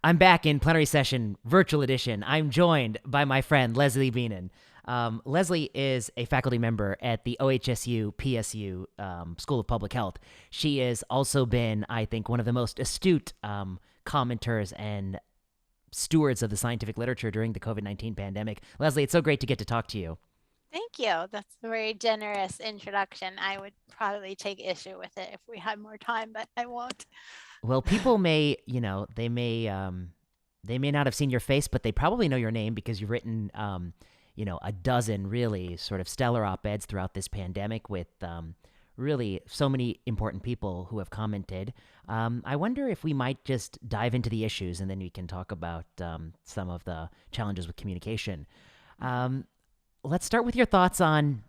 I'm back in plenary session, virtual edition. I'm joined by my friend, Leslie Bienen. Leslie is a faculty member at the OHSU-PSU School of Public Health. She has also been, I think, one of the most astute commenters and stewards of the scientific literature during the COVID-19 pandemic. Leslie, it's so great to get to talk to you. Thank you. That's a very generous introduction. I would probably take issue with it if we had more time, but I won't. Well, people may, they may not have seen your face, but they probably know your name because you've written, a dozen really sort of stellar op-eds throughout this pandemic with really so many important people who have commented. I wonder if we might just dive into the issues and then we can talk about some of the challenges with communication. Um, let's start with your thoughts on.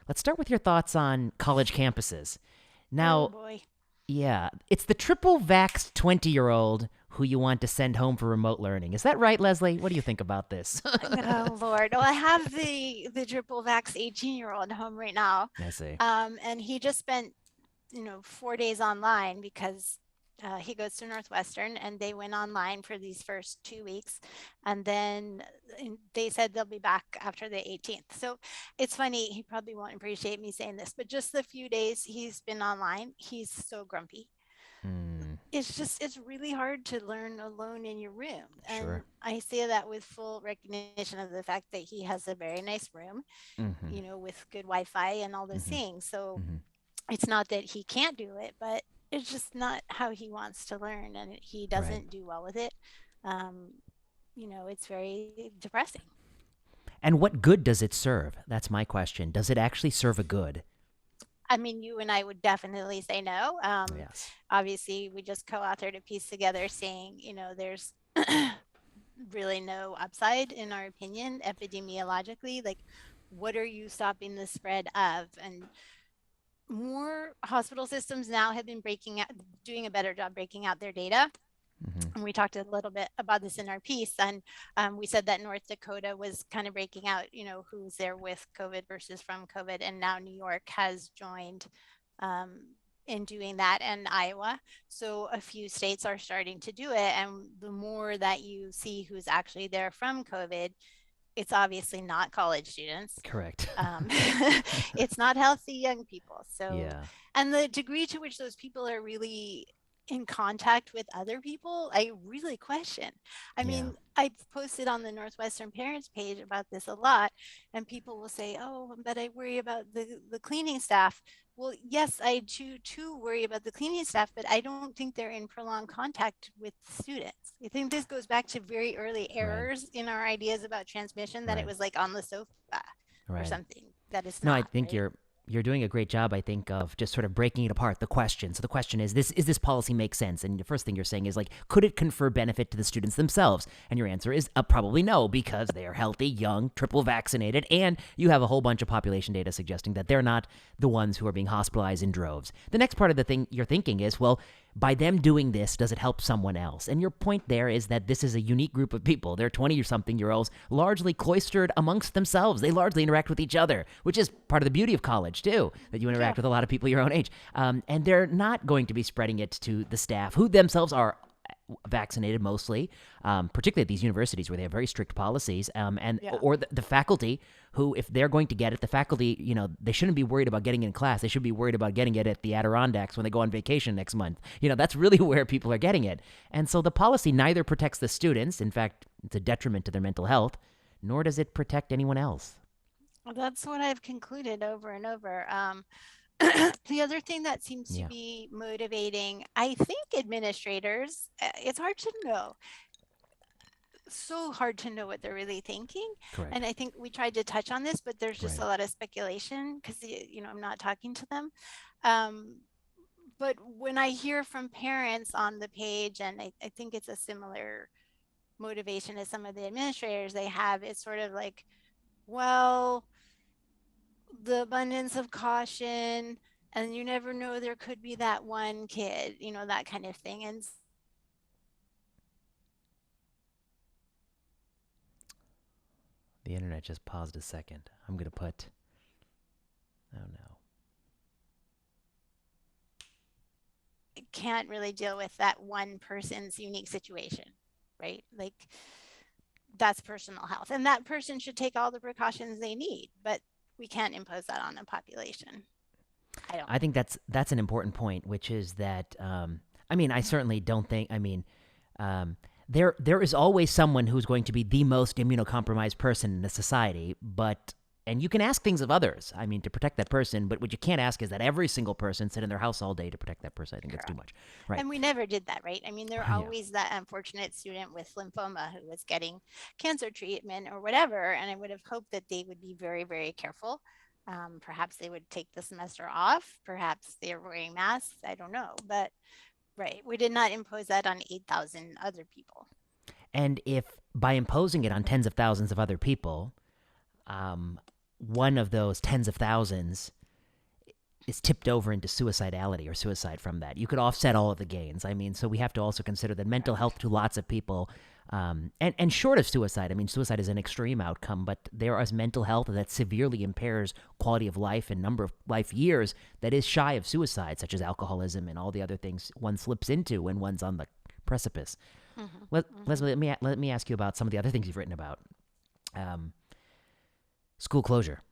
Let's start with your thoughts on college campuses. Oh Now, boy. yeah, it's the triple vaxxed 20-year-old who you want to send home for remote learning. Is that right, Leslie? What do you think about this? Oh Lord. Well, I have the triple vax 18-year-old home right now. I see. And he just spent, 4 days online because he goes to Northwestern and they went online for these first 2 weeks. And then they said they'll be back after the 18th. So it's funny, he probably won't appreciate me saying this, but just the few days he's been online, he's so grumpy. Hmm. It's really hard to learn alone in your room. And Sure. I say that with full recognition of the fact that he has a very nice room, Mm-hmm. with good Wi-Fi and all those Mm-hmm. things. So Mm-hmm. it's not that he can't do it, but it's just not how he wants to learn, and he Right. doesn't do well with it. Um, it's very depressing. And what good does it serve? That's my question. Does it actually serve a good? I mean, you and I would definitely say no. Yes. Obviously, we just co-authored a piece together saying, there's really no upside in our opinion epidemiologically. Like, what are you stopping the spread of? And more hospital systems now have been doing a better job breaking out their data. Mm-hmm. And we talked a little bit about this in our piece. And we said that North Dakota was kind of breaking out, who's there with COVID versus from COVID. And now New York has joined um, in doing that, and Iowa. So a few states are starting to do it. And the more that you see who's actually there from COVID, it's obviously not college students. Correct. Um, it's not healthy young people. So, Yeah. and the degree to which those people are really in contact with other people, I really question. I Yeah. mean, I posted on the Northwestern parents page about this a lot, and people will say, "Oh, but I worry about the cleaning staff." Well, yes, I too worry about the cleaning staff, but I don't think they're in prolonged contact with students. I think this goes back to very early Right. errors in our ideas about transmission, that it Right. was like on the sofa or Right. something. That is No, I not, think right? you're doing a great job, I think, of just sort of breaking it apart. The question. So the question is this policy make sense? And the first thing you're saying is like, could it confer benefit to the students themselves? And your answer is probably no, because they are healthy, young, triple vaccinated, and you have a whole bunch of population data suggesting that they're not the ones who are being hospitalized in droves. The next part of the thing you're thinking is, well, by them doing this, does it help someone else? And your point there is that this is a unique group of people. They're 20 or something year olds, largely cloistered amongst themselves. They largely interact with each other, which is part of the beauty of college, too, that you Yeah. interact with a lot of people your own age. And they're not going to be spreading it to the staff, who themselves are vaccinated mostly, particularly at these universities where they have very strict policies, and Yeah. or the faculty who, if they're going to get it, the faculty, they shouldn't be worried about getting it in class. They should be worried about getting it at the Adirondacks when they go on vacation next month. That's really where people are getting it. And so the policy neither protects the students. In fact, it's a detriment to their mental health, nor does it protect anyone else. Well, that's what I've concluded over and over. The other thing that seems to Yeah, be motivating, I think, administrators, it's hard to know. So hard to know what they're really thinking. correct. And I think we tried to touch on this, but there's just Right. a lot of speculation because, I'm not talking to them. Um, but when I hear from parents on the page, and I think it's a similar motivation as some of the administrators they have, it's sort of like, well, the abundance of caution, and you never know, there could be that one kid, that kind of thing. And The internet just paused a second. I'm going to put, oh no. can't really deal with that one person's unique situation. right? Like that's personal health. And that person should take all the precautions they need, but we can't impose that on a population. I don't I think. think that's an important point, which is that I mean, I certainly don't think. I mean, there is always someone who's going to be the most immunocompromised person in a society, but and you can ask things of others. I mean, to protect that person, but what you can't ask is that every single person sit in their house all day to protect that person. I think that's too Correct. much. Right? And we never did that, right? I mean, there are Yeah. always that unfortunate student with lymphoma who was getting cancer treatment or whatever. And I would have hoped that they would be very, very careful. Perhaps they would take the semester off. Perhaps they're wearing masks. I don't know. But right, we did not impose that on 8,000 other people. And if by imposing it on tens of thousands of other people, um, one of those tens of thousands is tipped over into suicidality or suicide from that, you could offset all of the gains. I mean, so we have to also consider that mental health to lots of people, and short of suicide, I mean, suicide is an extreme outcome, but there is mental health that severely impairs quality of life and number of life years that is shy of suicide, such as alcoholism and all the other things one slips into when one's on the precipice. Mm-hmm, mm-hmm. Leslie, let me ask you about some of the other things you've written about. Um, School closure.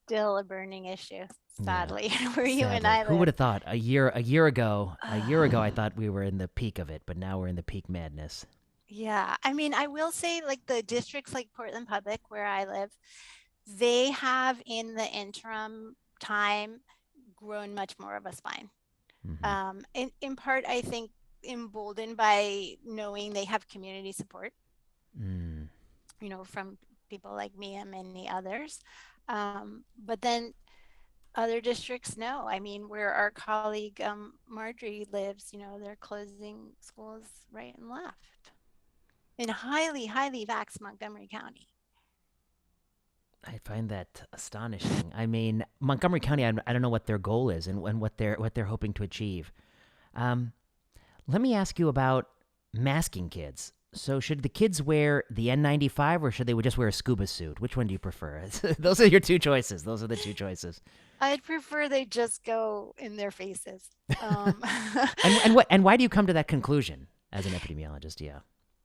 Still a burning issue, Yeah, sadly, where you and sadly. I Who would live. have thought a year ago I thought we were in the peak of it, but now we're in the peak madness. Yeah, I mean, I will say, like the districts like Portland Public, where I live, they have in the interim time grown much more of a spine. Mm-hmm. In part, I think emboldened by knowing they have community support, Mm. from people like me and many others. But then other districts, no. I mean, where our colleague Marjorie lives, they're closing schools right and left in highly, highly vax Montgomery County. I find that astonishing. I mean, Montgomery County. I don't know what their goal is and what they're hoping to achieve. Um, Let me ask you about masking kids. So, should the kids wear the N95 or should they just wear a scuba suit? Which one do you prefer? Those are your two choices. Those are the two choices. I'd prefer they just go in their faces. Um, And why do you come to that conclusion as an epidemiologist? Yeah.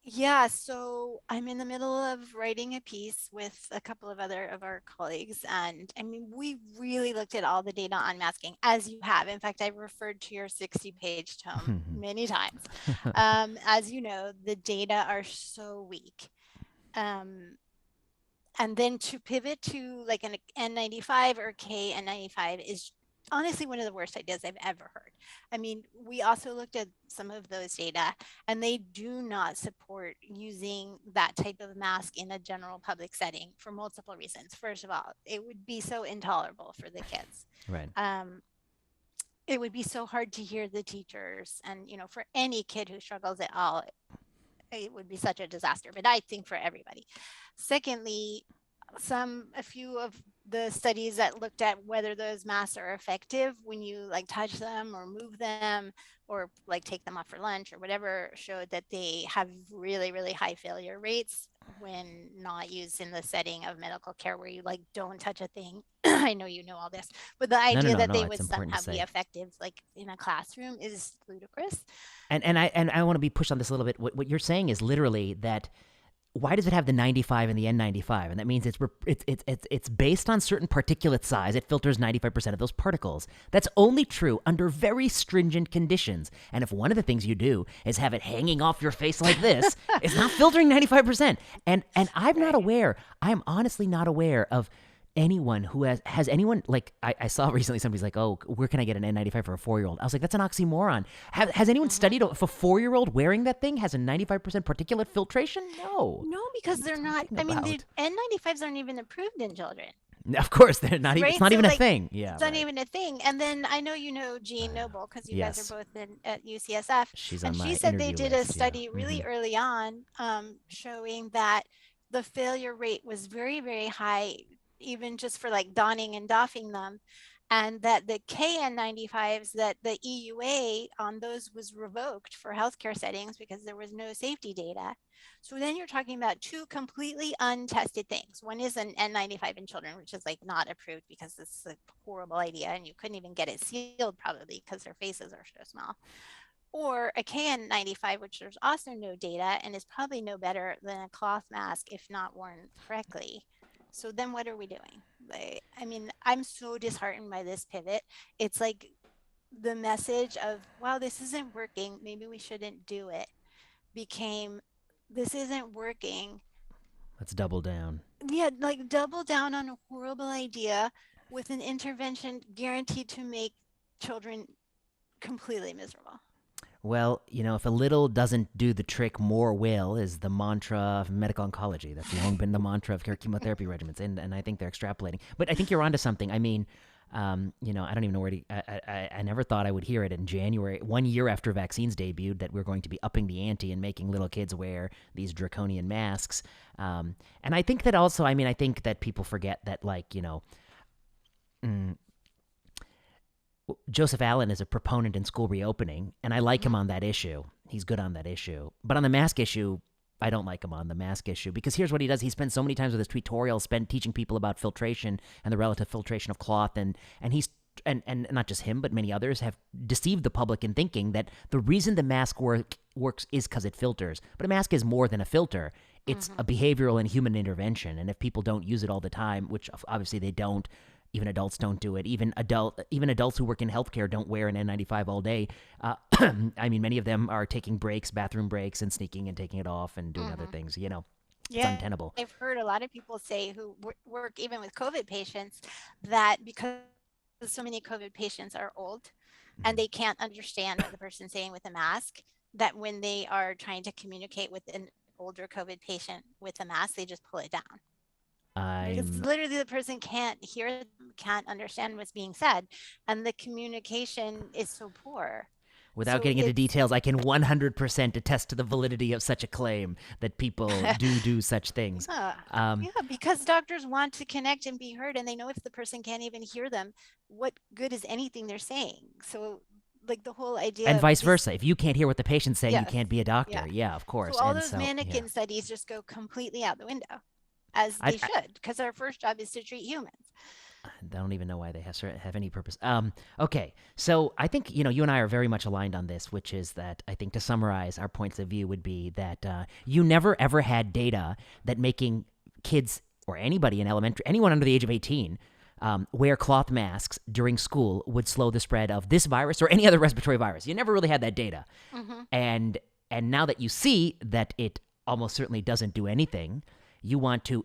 Yeah, so I'm in the middle of writing a piece with a couple of other of our colleagues. And I mean, we really looked at all the data on masking, as you have. In fact, I've referred to your 60-page tome many times. As you know, the data are so weak. Um, and then to pivot to like an N95 or KN95 is honestly one of the worst ideas I've ever heard. I mean, we also looked at some of those data and they do not support using that type of mask in a general public setting for multiple reasons. First of all, it would be so intolerable for the kids. Right. It would be so hard to hear the teachers, and for any kid who struggles at all, it would be such a disaster, but I think for everybody. Secondly, a few of the studies that looked at whether those masks are effective when you like touch them or move them or like take them off for lunch or whatever showed that they have really, really high failure rates when not used in the setting of medical care where you like don't touch a thing. I know you know all this, but the No, no, idea no, that no. they It's would important to somehow be say. effective like in a classroom is ludicrous. And I want to be pushed on this a little bit. What you're saying is literally that why does it have the 95 and the N95? And that means it's based on certain particulate size. It filters 95% of those particles. That's only true under very stringent conditions. And if one of the things you do is have it hanging off your face like this, it's not filtering 95%. And I'm not Right. aware. I'm honestly not aware of anyone who has anyone like I saw recently somebody's like, oh, where can I get an N95 for a 4-year-old? I was like, that's an oxymoron. Has anyone Mhm. studied if a 4-year-old wearing that thing has a 95% particulate filtration? No. No, What because are you they're not. talking I mean, the about? N95s aren't even approved in children, Of course, they're not even. It's right? not So, even a like, thing. Yeah, it's not right. even a thing. And then I know you know Jean Noble because you guys are Yes, both at UCSF, she's and on she my said they interview did a list. Yeah. study really early on showing that the failure rate was very, very high, even just for like donning and doffing them. And that the KN95s, that the EUA on those was revoked for healthcare settings because there was no safety data. So then you're talking about two completely untested things. One is an N95 in children, which is like not approved because this is a horrible idea and you couldn't even get it sealed probably because their faces are so small. or a KN95, which there's also no data and is probably no better than a cloth mask if not worn correctly. So then what are we doing? I mean, I'm so disheartened by this pivot. It's like the message of, wow, this isn't working, maybe we shouldn't do it, became, this isn't working. Let's double down. Yeah, like double down on a horrible idea with an intervention guaranteed to make children completely miserable. Well, if a little doesn't do the trick, more will is the mantra of medical oncology. That's long been the mantra of chemotherapy regimens, and I think they're extrapolating. But I think you're onto something. I mean, I don't even know where to. I never thought I would hear it in January, 1 year after vaccines debuted, that we're going to be upping the ante and making little kids wear these draconian masks. And I think that also, I think that people forget that, Joseph Allen is a proponent in school reopening, and I like him on that issue. He's good on that issue. But on the mask issue, I don't like him on the mask issue, because here's what he does. He spends so many times with his tutorials teaching people about filtration and the relative filtration of cloth, and he's and not just him, but many others have deceived the public in thinking that the reason the mask works is because it filters. But a mask is more than a filter. It's a behavioral and human intervention, and if people don't use it all the time, which obviously they don't, even adults don't do it. Even adults who work in healthcare don't wear an N95 all day. Many of them are taking breaks, bathroom breaks, and sneaking and taking it off and doing other things. It's untenable. I've heard a lot of people say who work even with COVID patients that because so many COVID patients are old and they can't understand what the person's saying with a mask, that when they are trying to communicate with an older COVID patient with a mask, they just pull it down. Because literally the person can't hear them, can't understand what's being said, and the communication is so poor. Without getting into details, I can 100% attest to the validity of such a claim that people do such things. Because doctors want to connect and be heard, and they know if the person can't even hear them, what good is anything they're saying? So like the whole idea, and vice versa. If you can't hear what the patient's saying, you can't be a doctor. Yeah, of course. So all those mannequin studies just go completely out the window, as they should, because our first job is to treat humans. I don't even know why they have any purpose. Okay, so I think you and I are very much aligned on this, which is that I think to summarize our points of view would be that you never ever had data that making kids or anybody in elementary, anyone under the age of 18, wear cloth masks during school would slow the spread of this virus or any other respiratory virus. You never really had that data, and now that you see that it almost certainly doesn't do anything, you want to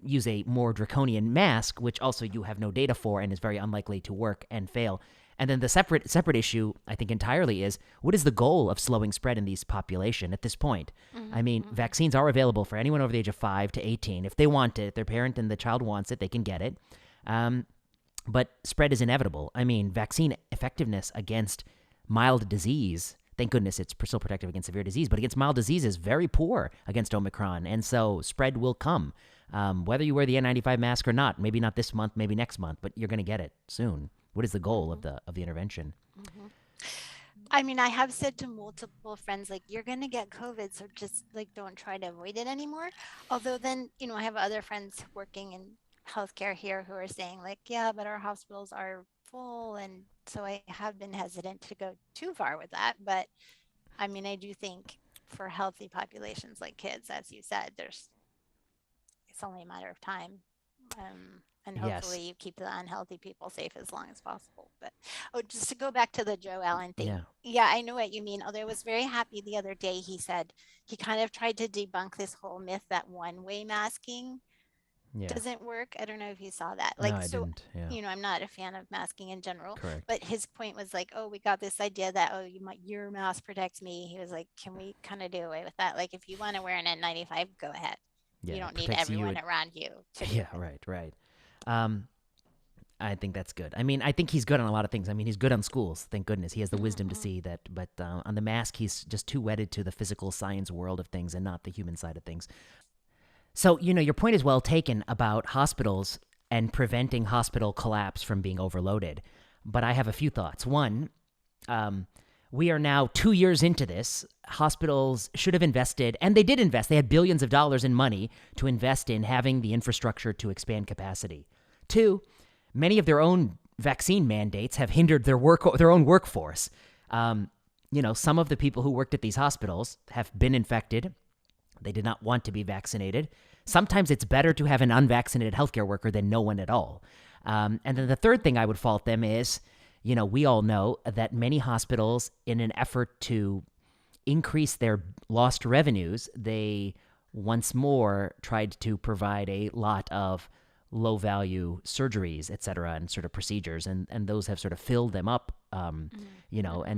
use a more draconian mask, which also you have no data for and is very unlikely to work and fail. And then the separate issue, I think entirely, is what is the goal of slowing spread in these population at this point? Vaccines are available for anyone over the age of 5 to 18. If they want it, if their parent and the child wants it, they can get it. But spread is inevitable. Vaccine effectiveness against mild disease, thank goodness it's still protective against severe disease, but against mild disease is very poor against Omicron. And so spread will come. Whether you wear the N95 mask or not, maybe not this month, maybe next month, but you're going to get it soon. What is the goal of the intervention? I have said to multiple friends, like, you're going to get COVID, so just don't try to avoid it anymore. Although then, I have other friends working in healthcare here who are saying yeah, but our hospitals are full. And so I have been hesitant to go too far with that. But I do think for healthy populations like kids, as you said, it's only a matter of time. And hopefully you keep the unhealthy people safe as long as possible. But just to go back to the Joe Allen thing. Yeah, I know what you mean. Although I was very happy the other day, he said he kind of tried to debunk this whole myth that one-way masking doesn't work. I don't know if you saw that. No, I didn't. Yeah. I'm not a fan of masking in general. Correct. But his point was we got this idea that your mask protects me. He was like, can we kind of do away with that? If you want to wear an N95, go ahead. You don't need everyone around you to right. I think that's good. I think he's good on a lot of things. He's good on schools. Thank goodness. He has the wisdom to see that. But on the mask, he's just too wedded to the physical science world of things and not the human side of things. So, your point is well taken about hospitals and preventing hospital collapse from being overloaded. But I have a few thoughts. One, we are now 2 years into this. Hospitals should have invested, and they did invest. They had billions of dollars in money to invest in having the infrastructure to expand capacity. Two, many of their own vaccine mandates have hindered their own workforce. some of the people who worked at these hospitals have been infected. They did not want to be vaccinated. Sometimes it's better to have an unvaccinated healthcare worker than no one at all. And then the third thing I would fault them is, we all know that many hospitals, in an effort to increase their lost revenues, they once more tried to provide a lot of low-value surgeries, et cetera, and sort of procedures, and those have sort of filled them up, and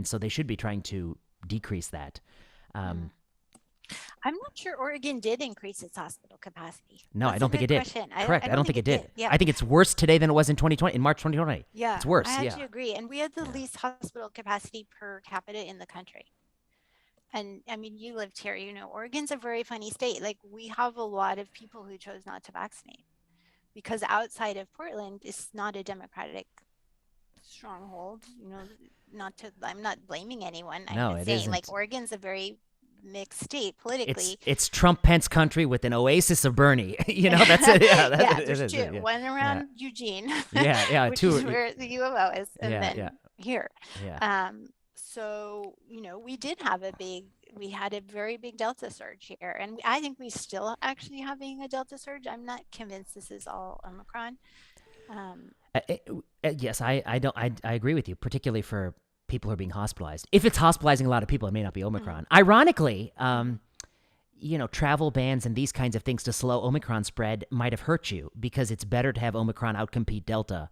so they should be trying to decrease that. I'm not sure Oregon did increase its hospital capacity. No, That's I don't think it did. question. Correct. I don't think it did. Yeah. I think it's worse today than it was in 2020, in March 2020. Yeah. It's worse. I Yeah. actually agree. And we had the least hospital capacity per capita in the country. And I mean, you lived here, Oregon's a very funny state. Like, we have a lot of people who chose not to vaccinate because outside of Portland, it's not a Democratic stronghold. I'm not blaming anyone. No, I'm it saying isn't. like Oregon's a very mixed state politically. It's Trump Pence country with an oasis of Bernie. That's it. Yeah, there's two. Yeah. One around Eugene. Yeah, which two. is where the U of O is, and then here. Yeah. So we had a very big Delta surge here, and I think we still actually having a Delta surge. I'm not convinced this is all Omicron. Yes, I agree with you, particularly for people who are being hospitalized. If it's hospitalizing a lot of people, it may not be Omicron. Ironically, travel bans and these kinds of things to slow Omicron spread might have hurt you because it's better to have Omicron outcompete Delta,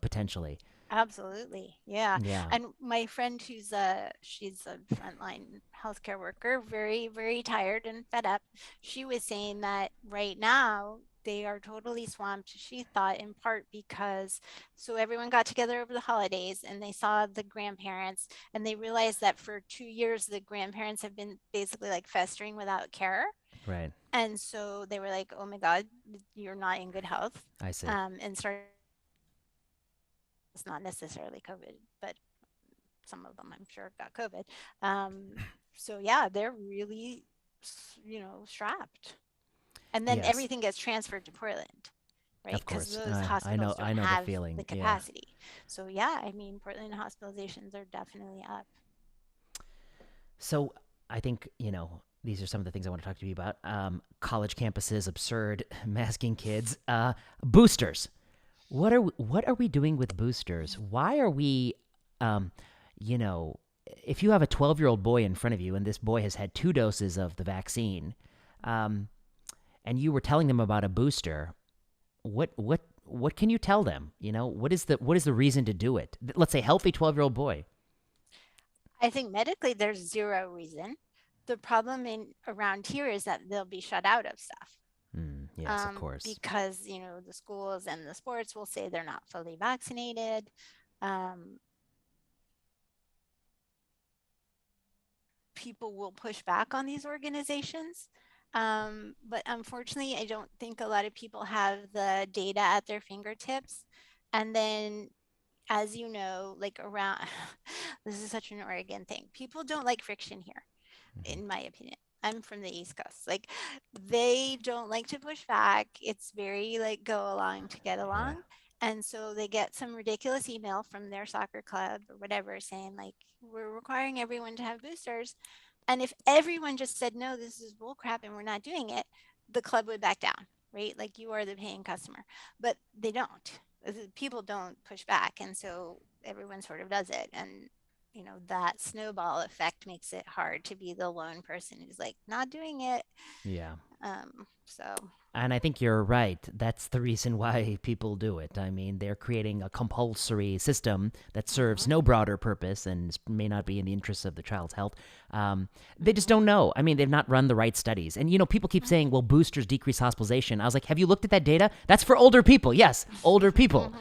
potentially. Absolutely. Yeah. Yeah. And my friend she's a frontline healthcare worker, very, very tired and fed up. She was saying that right now they are totally swamped. She thought in part because everyone got together over the holidays and they saw the grandparents and they realized that for 2 years, the grandparents have been basically like festering without care. Right. And so they were like, oh my God, you're not in good health. I see. And started. It's not necessarily COVID, but some of them I'm sure got COVID. So yeah, they're really, strapped. And then everything gets transferred to Portland, right? Of course. Because those hospitals I know have the feeling. The capacity. Yeah. So yeah, I mean, Portland hospitalizations are definitely up. So I think, these are some of the things I want to talk to you about. College campuses, absurd, masking kids, boosters. What are we doing with boosters? Why are we, if you have a 12-year-old boy in front of you and this boy has had 2 doses of the vaccine, and you were telling them about a booster, what can you tell them? What is the reason to do it? Let's say healthy 12-year-old boy. I think medically there's zero reason. The problem around here is that they'll be shut out of stuff. Yes, of course. Because, the schools and the sports will say they're not fully vaccinated. People will push back on these organizations. But unfortunately, I don't think a lot of people have the data at their fingertips. And then, as you know, like around, this is such an Oregon thing. People don't like friction here, in my opinion. I'm from the East Coast. Like, they don't like to push back. It's very like go along to get along. Yeah. And so they get some ridiculous email from their soccer club or whatever saying like, we're requiring everyone to have boosters. And if everyone just said, no, this is bullcrap and we're not doing it, the club would back down, right? Like, you are the paying customer. But they don't. People don't push back. And so everyone sort of does it. And that snowball effect makes it hard to be the lone person who's like not doing it. Yeah. So. And I think you're right. That's the reason why people do it. I mean, they're creating a compulsory system that serves no broader purpose and may not be in the interests of the child's health. They just don't know. I mean, they've not run the right studies. And, people keep saying, well, boosters decrease hospitalization. I was like, have you looked at that data? That's for older people. Yes, older people.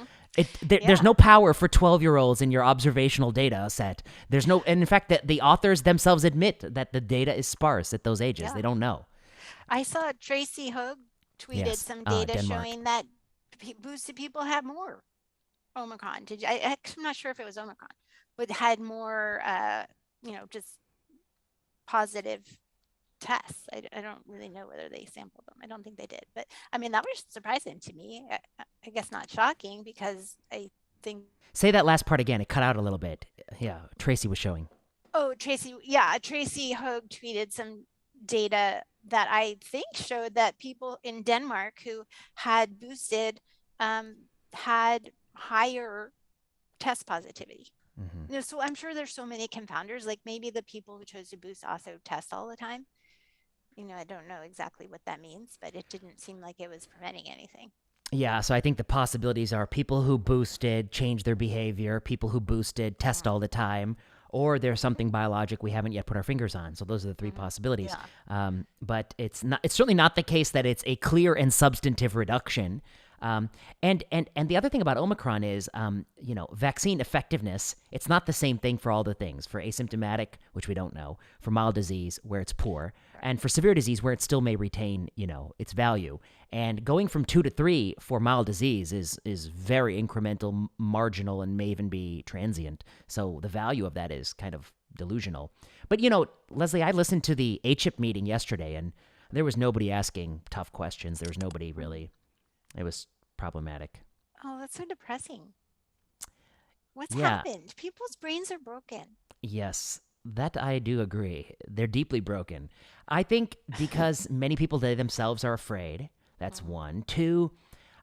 There's no power for 12-year-olds in your observational data set. There's no, and in fact, the authors themselves admit that the data is sparse at those ages. Yeah. They don't know. I saw Tracy Hogue tweeted some data showing that boosted people have more Omicron. I'm not sure if it was Omicron, but had more, just positive tests. I don't really know whether they sampled them. I don't think they did, but I mean, that was surprising to me. I guess not shocking because I think. Say that last part again. It cut out a little bit. Yeah, Tracy was showing. Oh, Tracy, yeah, Tracy Hogue tweeted some data that I think showed that people in Denmark who had boosted had higher test positivity. Hmm. So I'm sure there's so many confounders, like maybe the people who chose to boost also test all the time. I don't know exactly what that means, but it didn't seem like it was preventing anything. Yeah, so I think the possibilities are people who boosted change their behavior, people who boosted test all the time, or there's something biologic we haven't yet put our fingers on. So those are the three possibilities. Yeah. But it's not. It's certainly not the case that it's a clear and substantive reduction. And the other thing about Omicron is, vaccine effectiveness. It's not the same thing for all the things. For asymptomatic, which we don't know, for mild disease where it's poor, and for severe disease where it still may retain, its value. And going from 2 to 3 for mild disease is very incremental, marginal, and may even be transient. So the value of that is kind of delusional. But Leslie, I listened to the HIP meeting yesterday, and there was nobody asking tough questions. There was nobody really. It was problematic. Oh, that's so depressing. What's Yeah. happened? People's brains are broken. Yes, that I do agree. They're deeply broken. I think because many people they themselves are afraid. That's one. Two,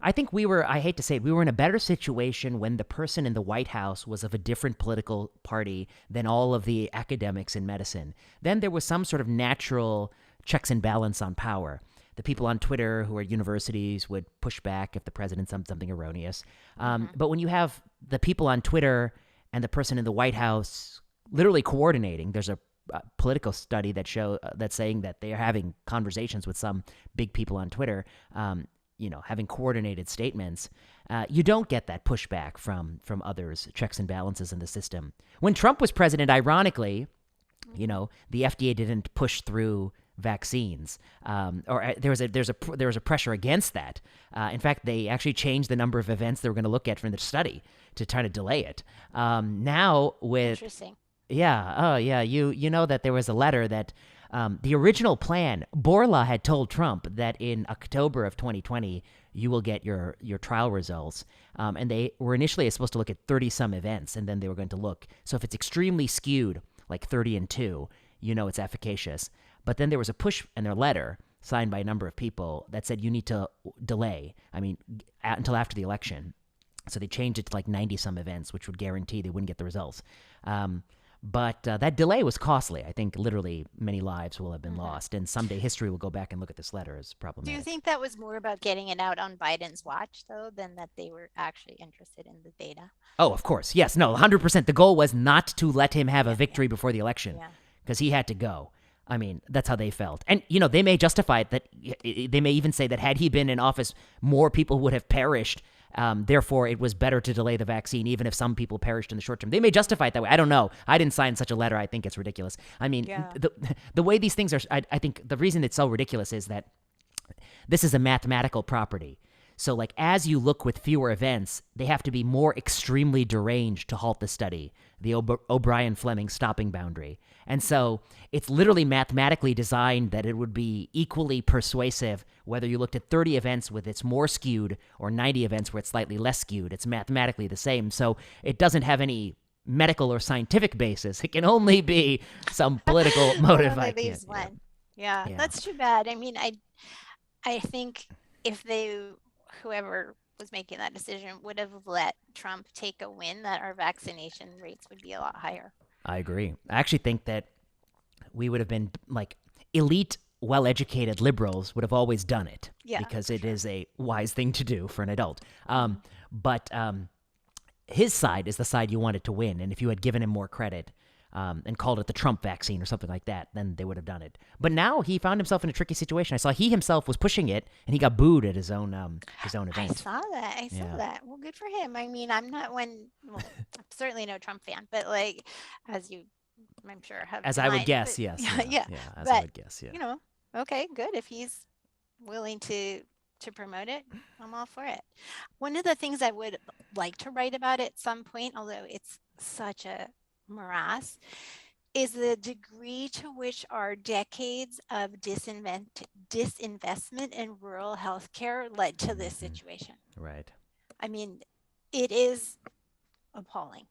I think I hate to say it, we were in a better situation when the person in the White House was of a different political party than all of the academics in medicine. Then there was some sort of natural checks and balance on power. The people on Twitter who are at universities would push back if the president said something erroneous. But when you have the people on Twitter and the person in the White House literally coordinating, there's a political study that's saying that they are having conversations with some big people on Twitter, having coordinated statements. You don't get that pushback from others, checks and balances in the system. When Trump was president, ironically, the FDA didn't push through vaccines, or there was a pressure against that. In fact, they actually changed the number of events they were going to look at from the study to try to delay it. Now with Interesting. yeah, oh yeah, you know that there was a letter that the original plan, Borla had told Trump that in October of 2020 you will get your trial results, and they were initially supposed to look at 30 some events, and then they were going to look. So if it's extremely skewed, like 30 and 2, it's efficacious. But then there was a push in their letter signed by a number of people that said you need to delay. Until after the election. So they changed it to like 90 some events, which would guarantee they wouldn't get the results. But that delay was costly. I think literally many lives will have been lost. And someday history will go back and look at this letter as problematic. Do you think that was more about getting it out on Biden's watch, though, than that they were actually interested in the data? Oh, of course. Yes. No, 100%. The goal was not to let him have a victory before the election because he had to go. That's how they felt. And, they may justify it that they may even say that had he been in office, more people would have perished. Therefore, it was better to delay the vaccine, even if some people perished in the short term. They may justify it that way. I don't know. I didn't sign such a letter. I think it's ridiculous. The way these things are, I think the reason it's so ridiculous is that this is a mathematical property. So, like, as you look with fewer events, they have to be more extremely deranged to halt the study, the O'Brien-Fleming stopping boundary. And so it's literally mathematically designed that it would be equally persuasive whether you looked at 30 events with it's more skewed or 90 events where it's slightly less skewed. It's mathematically the same. So it doesn't have any medical or scientific basis. It can only be some political motive. Well, at least one. Yeah, that's too bad. I think if whoever was making that decision would have let Trump take a win, that our vaccination rates would be a lot higher. I agree. I actually think that we would have been like elite, well-educated liberals would have always done it because it is a wise thing to do for an adult. But his side is the side you wanted to win. And if you had given him more credit and called it the Trump vaccine or something like that, then they would have done it. But now he found himself in a tricky situation. I saw he himself was pushing it, and he got booed at his own event. I saw that. I saw that. Well, good for him. I'm not I'm certainly no Trump fan, but like, as you, I'm sure have. As I would guess, yes. Yeah. As I would guess, yeah. Okay, good. If he's willing to promote it, I'm all for it. One of the things I would like to write about at some point, although it's such a morass, is the degree to which our decades of disinvestment in rural healthcare led to this situation. Right. It is appalling.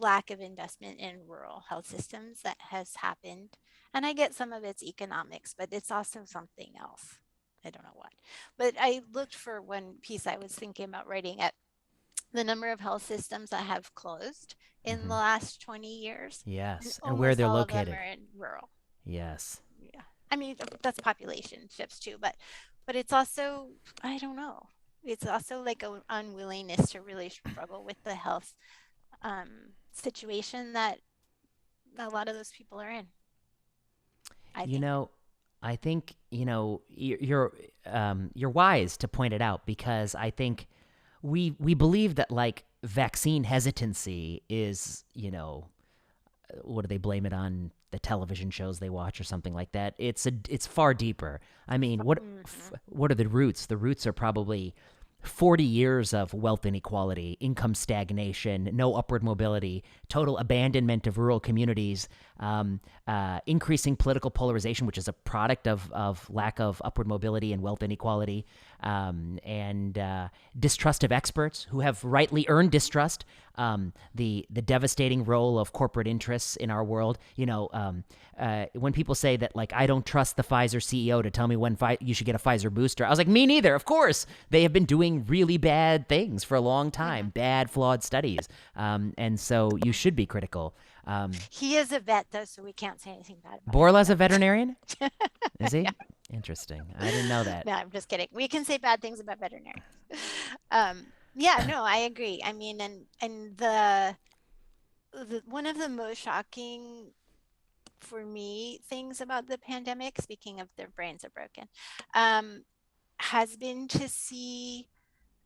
lack of investment in rural health systems that has happened. And I get some of it's economics, but it's also something else. I don't know what. But I looked for one piece I was thinking about writing at the number of health systems that have closed in the Hmm. last 20 years, and Yes, and where almost they're all of them located. are in rural. Yes. Yeah. I mean, that's population shifts too, but it's also, I don't know. It's also like an unwillingness to really struggle with the health situation that a lot of those people are in, I You think. know, I think you're wise to point it out because I think we believe that like vaccine hesitancy is what do they blame it on, the television shows they watch or something like that. It's far deeper. I mean, Mm-hmm. what are the roots? The roots are probably 40 years of wealth inequality, income stagnation, no upward mobility, total abandonment of rural communities, increasing political polarization, which is a product of lack of upward mobility and wealth inequality, and distrust of experts who have rightly earned distrust, the devastating role of corporate interests in our world. When people say that, like, I don't trust the Pfizer CEO to tell me when you should get a Pfizer booster, I was like, me neither. Of course, they have been doing really bad things for a long Mm-hmm. time, bad, flawed studies, and so you should be critical. He is a vet, though, so we can't say anything bad about him. Borla's a But veterinarian, is yeah, he? Interesting. I didn't know that. no, I'm just kidding. We can say bad things about veterinarians. Yeah, no, I agree. I mean, and the one of the most shocking for me things about the pandemic, speaking of their brains are broken, um, has been to see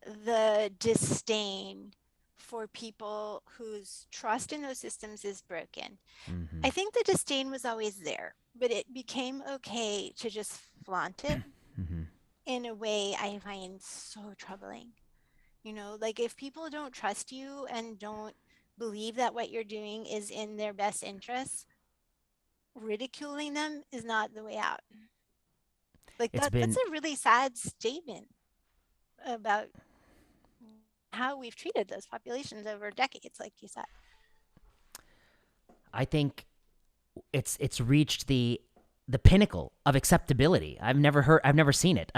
the disdain for people whose trust in those systems is broken. Mm-hmm. I think the disdain was always there, but it became okay to just flaunt it Mm-hmm. in a way I find so troubling. Like if people don't trust you and don't believe that what you're doing is in their best interests, ridiculing them is not the way out. Like It's that's been a really sad statement about how we've treated those populations over decades, like you said. I think it's reached the pinnacle of acceptability. I've never seen it.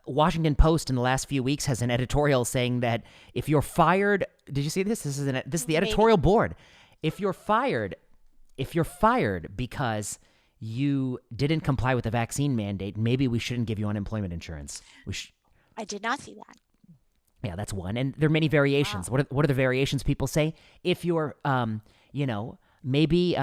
Washington Post in the last few weeks has an editorial saying that if you're fired, did you see this? This is the Maybe. editorial board. If you're fired, if you're fired because you didn't comply with the vaccine mandate, maybe we shouldn't give you unemployment insurance. I did not see that. Yeah, that's one. And there are many variations. Wow. What are the variations people say? If you're, maybe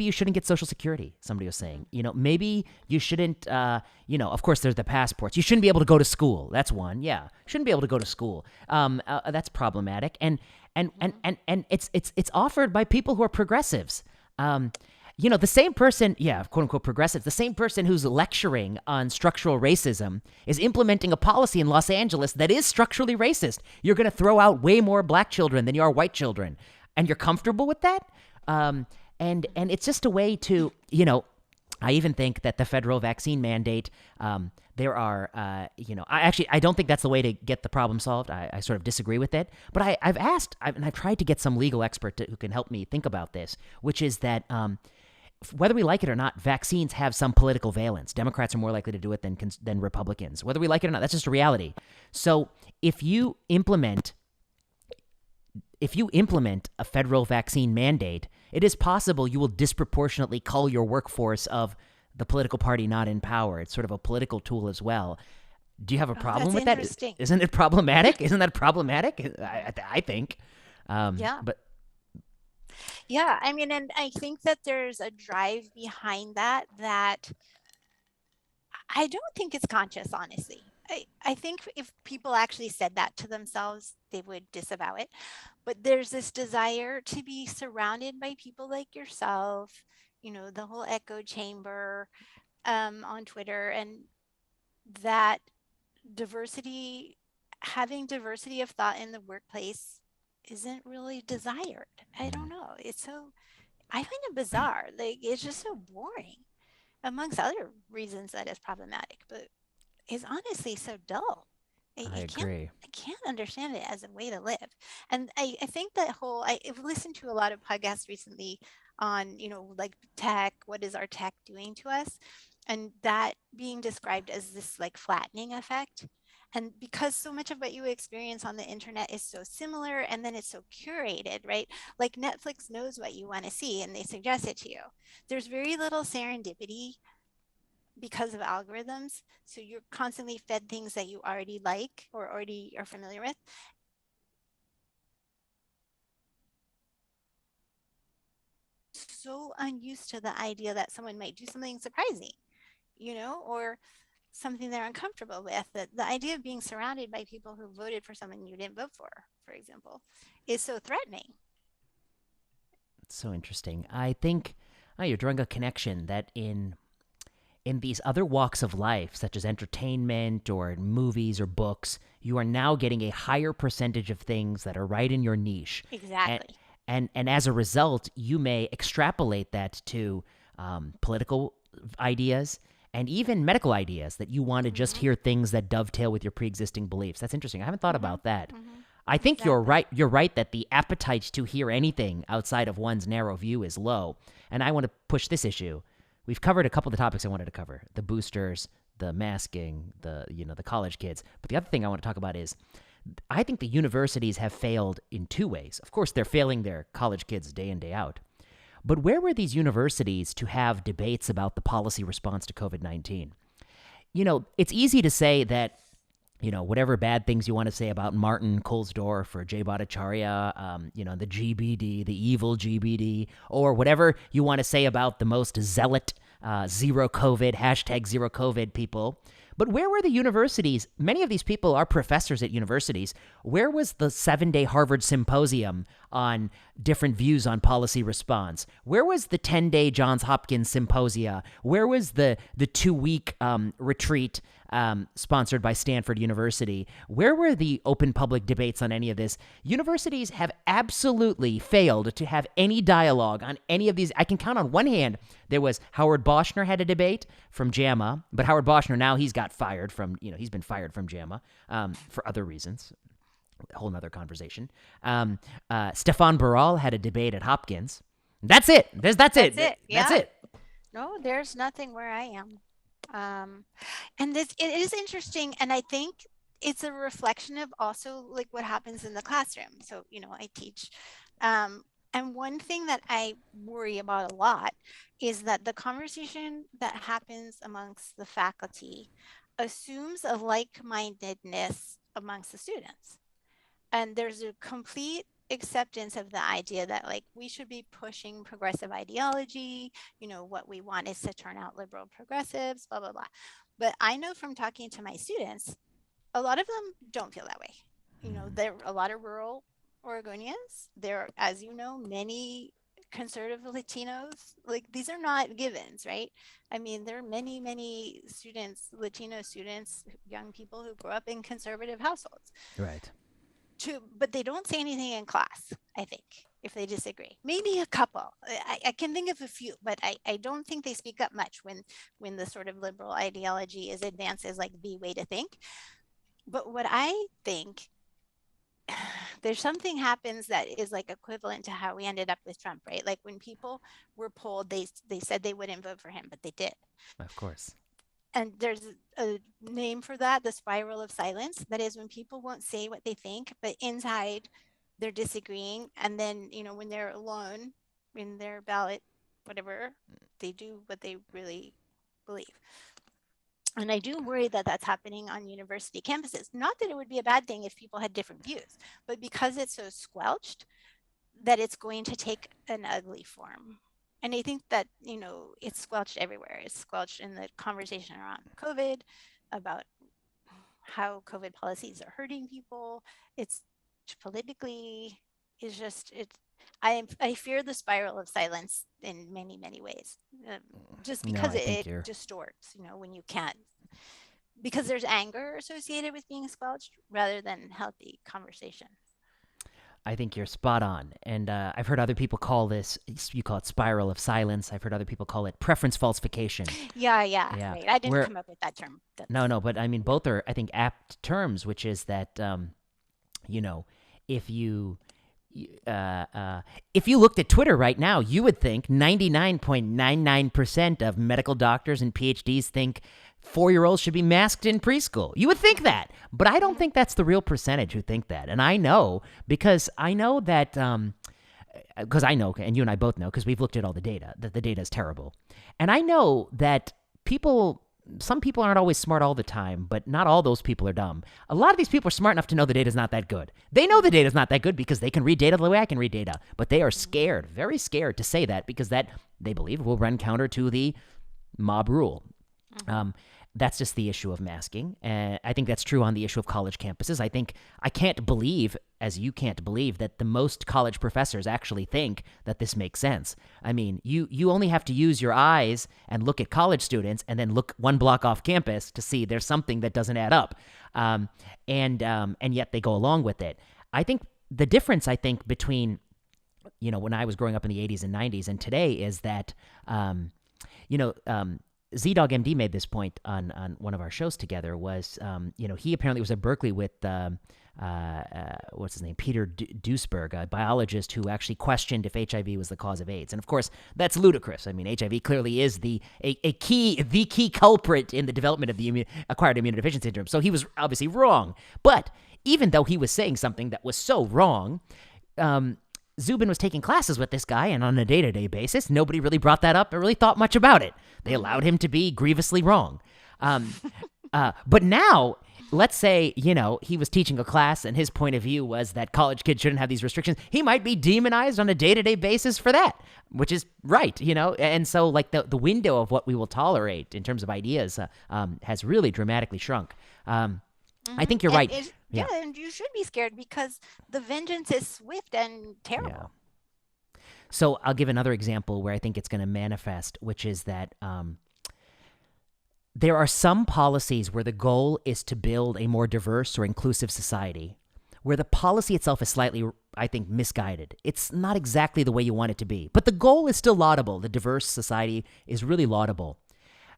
you shouldn't get Social Security. Somebody was saying, maybe you shouldn't, of course, there's the passports. You shouldn't be able to go to school. That's one. Yeah, shouldn't be able to go to school. That's problematic. Mm-hmm. And it's offered by people who are progressives. The same person, yeah, quote unquote progressives, the same person who's lecturing on structural racism is implementing a policy in Los Angeles that is structurally racist. You're going to throw out way more black children than you are white children. And you're comfortable with that? And it's just a way to, I even think that the federal vaccine mandate, there are, I don't think that's the way to get the problem solved. I sort of disagree with it. But I've tried to get some legal expert who can help me think about this, which is that whether we like it or not, vaccines have some political valence. Democrats are more likely to do it than Republicans. Whether we like it or not, that's just a reality. So if you implement a federal vaccine mandate, it is possible you will disproportionately cull your workforce of the political party not in power. It's sort of a political tool as well. Do you have a Oh, problem that's with that? interesting. Isn't it problematic? Isn't that problematic? I think. Yeah. But Yeah. I mean, and I think that there's a drive behind that I don't think it's conscious, honestly. I think if people actually said that to themselves, they would disavow it. But there's this desire to be surrounded by people like yourself, the whole echo chamber on Twitter, and that diversity, having diversity of thought in the workplace isn't really desired. I don't know. I find it bizarre. Like, it's just so boring, amongst other reasons that is problematic, but it's honestly so dull. I I can't agree. I can't understand it as a way to live. And I think that I've listened to a lot of podcasts recently on, like tech, what is our tech doing to us? And that being described as this like flattening effect. And because so much of what you experience on the internet is so similar and then it's so curated, right? Like Netflix knows what you want to see and they suggest it to you. There's very little serendipity because of algorithms. So you're constantly fed things that you already like or already are familiar with. So unused to the idea that someone might do something surprising, or something they're uncomfortable with. That the idea of being surrounded by people who voted for someone you didn't vote for example, is so threatening. It's so interesting. I think you're drawing a connection that in these other walks of life, such as entertainment or movies or books, you are now getting a higher percentage of things that are right in your niche. And Exactly. and as a result, you may extrapolate that to political ideas and even medical ideas that you want to just Mm-hmm. hear things that dovetail with your pre-existing beliefs. That's interesting. I haven't thought Mm-hmm. about that. Mm-hmm. I think you're Exactly. right. You're right that the appetite to hear anything outside of one's narrow view is low. And I want to push this issue. We've covered a couple of the topics I wanted to cover: the boosters, the masking, the college kids. But the other thing I want to talk about is I think the universities have failed in two ways. Of course, they're failing their college kids day in day out. But where were these universities to have debates about the policy response to COVID-19? It's easy to say that whatever bad things you want to say about Martin Kohlsdorf or Jay Bhattacharya, the GBD, the evil GBD, or whatever you want to say about the most zealot zero COVID, hashtag zero COVID people. But where were the universities? Many of these people are professors at universities. Where was the 7-day Harvard symposium on different views on policy response? Where was the 10-day Johns Hopkins symposia? Where was the 2-week retreat sponsored by Stanford University? Where were the open public debates on any of this? Universities have absolutely failed to have any dialogue on any of these. I can count on one hand. There was Howard Boschner had a debate from JAMA, but Howard Boschner now he's got fired from, he's been fired from JAMA for other reasons. A whole nother conversation. Stefan Baral had a debate at Hopkins. That's it. That's That's it. it. That's Yeah. it. No, there's nothing where I am. And this it is interesting, and I think it's a reflection of also like what happens in the classroom. So, I teach. And one thing that I worry about a lot is that the conversation that happens amongst the faculty assumes a like-mindedness amongst the students. And there's a complete acceptance of the idea that like we should be pushing progressive ideology, what we want is to turn out liberal progressives, blah blah blah. But I know from talking to my students, a lot of them don't feel that way. There are a lot of rural Oregonians. There are, as you know, many conservative Latinos. Like these are not givens, right? I mean, there are many students, Latino students, young people who grew up in conservative households. Right. But they don't say anything in class, I think, if they disagree. Maybe a couple. I can think of a few, but I don't think they speak up much when the sort of liberal ideology is advanced as like the way to think. But what I think, there's something happens that is like equivalent to how we ended up with Trump, right? Like when people were polled, they said they wouldn't vote for him, but they did. Of course. And there's a name for that, the spiral of silence. That is when people won't say what they think, but inside they're disagreeing. And then, when they're alone in their ballot, whatever, they do what they really believe. And I do worry that that's happening on university campuses. Not that it would be a bad thing if people had different views, but because it's so squelched, that it's going to take an ugly form. And I think that, it's squelched everywhere. It's squelched in the conversation around COVID, about how COVID policies are hurting people. It's politically, it's just, I fear the spiral of silence in many ways, just No, because I it, think it you're distorts, when you can't, because there's anger associated with being squelched rather than healthy conversation. I think you're spot on. And I've heard other people call this, you call it spiral of silence. I've heard other people call it preference falsification. Yeah, Yeah. right. I didn't Where, come up with that term. no, but I mean, both are, I think, apt terms, which is that, you know, if you, if you looked at Twitter right now, you would think 99.99% of medical doctors and PhDs think 4-year-olds should be masked in preschool. You would think that, but I don't think that's the real percentage who think that. And I know because I know that, because I know, and you and I both know, because we've looked at all the data, that the data is terrible. And I know that some people aren't always smart all the time, but not all those people are dumb. A lot of these people are smart enough to know the data's not that good. They know the data's not that good because they can read data the way I can read data, but they are scared, very scared to say that because that, they believe, will run counter to the mob rule. That's just the issue of masking. I think that's true on the issue of college campuses. I can't believe, as you can't believe, that the most college professors actually think that this makes sense. I mean, you only have to use your eyes and look at college students and then look one block off campus to see there's something that doesn't add up. And yet they go along with it. I think the difference, between, when I was growing up in the 80s and 90s and today is that, Z-Dog MD made this point on one of our shows together was, he apparently was at Berkeley with, what's his name, Peter Duisberg, a biologist who actually questioned if HIV was the cause of AIDS. And of course, that's ludicrous. I mean, HIV clearly is the key culprit in the development of the acquired immunodeficiency syndrome. So he was obviously wrong. But even though he was saying something that was so wrong, Zubin was taking classes with this guy, and on a day-to-day basis, nobody really brought that up or really thought much about it. They allowed him to be grievously wrong. But now, let's say, he was teaching a class and his point of view was that college kids shouldn't have these restrictions. He might be demonized on a day-to-day basis for that, which is right, And so, like, the window of what we will tolerate in terms of ideas has really dramatically shrunk. I think you're right. Yeah, and you should be scared because the vengeance is swift and terrible. Yeah. So I'll give another example where I think it's going to manifest, which is that there are some policies where the goal is to build a more diverse or inclusive society, where the policy itself is slightly, I think, misguided. It's not exactly the way you want it to be, but the goal is still laudable. The diverse society is really laudable.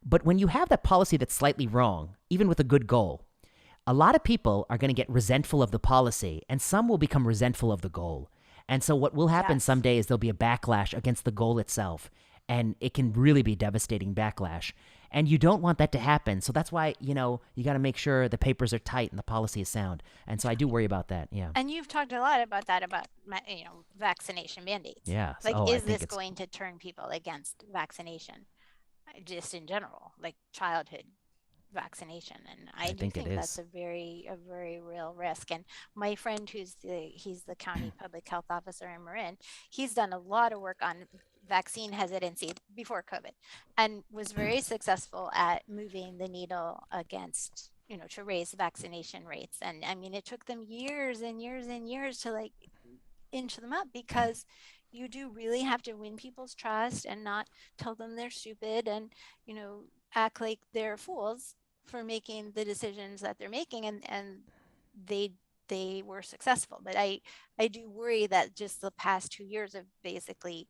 But when you have that policy that's slightly wrong, even with a good goal, a lot of people are going to get resentful of the policy, and some will become resentful of the goal. And so what will happen someday is there'll be a backlash against the goal itself, and it can really be devastating backlash. And you don't want that to happen. So that's why, you got to make sure the papers are tight and the policy is sound. And so I do worry about that, yeah. And you've talked a lot about that, about, vaccination mandates. Yeah. Like, is this going to turn people against vaccination, just in general, like childhood vaccination? And I do think that's a very real risk. And my friend he's the county public health officer in Marin, he's done a lot of work on vaccine hesitancy before COVID and was very successful at moving the needle against, to raise vaccination rates. And I mean, it took them years and years and years to inch them up, because you do really have to win people's trust and not tell them they're stupid and, act like they're fools for making the decisions that they're making, and they were successful. But I do worry that just the past 2 years of basically,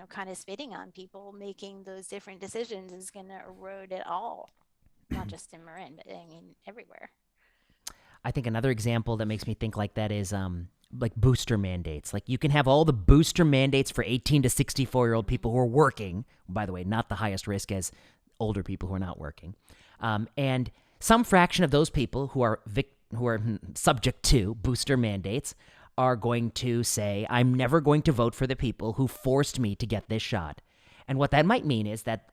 kind of spitting on people making those different decisions is going to erode it all, not just in Marin, but I mean everywhere. I think another example that makes me think like that is like booster mandates. Like, you can have all the booster mandates for 18 to 64-year-old people who are working, by the way, not the highest risk as older people who are not working. And some fraction of those people who are subject to booster mandates are going to say, I'm never going to vote for the people who forced me to get this shot. And what that might mean is that,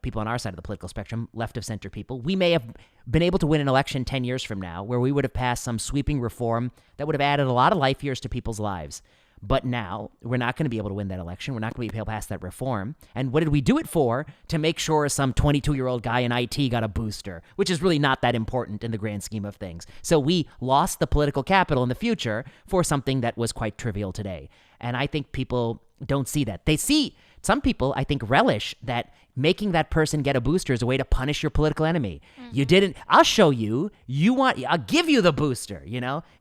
people on our side of the political spectrum, left of center people, we may have been able to win an election 10 years from now where we would have passed some sweeping reform that would have added a lot of life years to people's lives. But now we're not going to be able to win that election. We're not going to be able to pass that reform. And what did we do it for? To make sure some 22-year-old guy in IT got a booster, which is really not that important in the grand scheme of things. So we lost the political capital in the future for something that was quite trivial today. And I think people don't see that. They see some people, I think, relish that making that person get a booster is a way to punish your political enemy. You didn't, I'll show you, I'll give you the booster,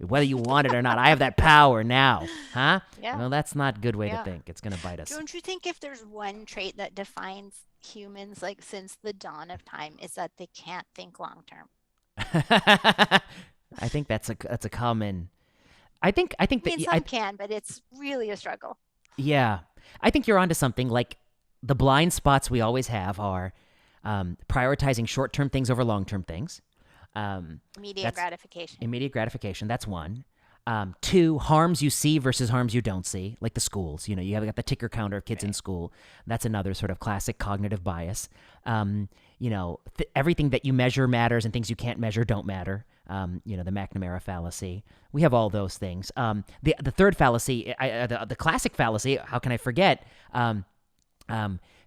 whether you want it or not. I have that power now, huh? Yeah. Well, that's not a good way to Yeah. think. It's going to bite us. Don't you think if there's one trait that defines humans like since the dawn of time is that they can't think long term? I think that's a common. I think I that mean, some can, but it's really a struggle. yeah, I think you're onto something. Like the blind spots we always have are prioritizing short-term things over long-term things. Immediate gratification. Immediate gratification. That's one. Two, harms you see versus harms you don't see, like the schools. You have got the ticker counter of kids in school. That's another sort of classic cognitive bias. Everything that you measure matters and things you can't measure don't matter. The McNamara fallacy. We have all those things. The third fallacy, the classic fallacy, how can I forget?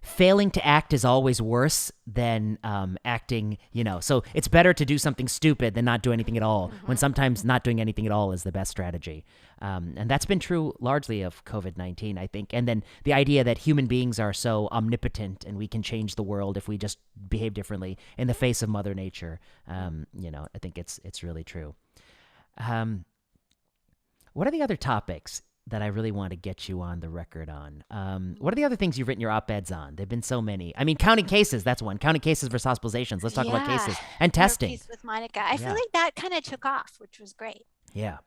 Failing to act is always worse than acting, So it's better to do something stupid than not do anything at all, when sometimes not doing anything at all is the best strategy. And that's been true largely of COVID-19, I think. And then the idea that human beings are so omnipotent and we can change the world if we just behave differently in the face of Mother Nature. I think it's really true. What are the other topics that I really want to get you on the record on? What are the other things you've written your op-eds on? There've been so many. I mean, counting cases, that's one. Counting cases versus hospitalizations. Let's talk about cases and testing. Piece with Monica. I feel like that kind of took off, which was great. Yeah.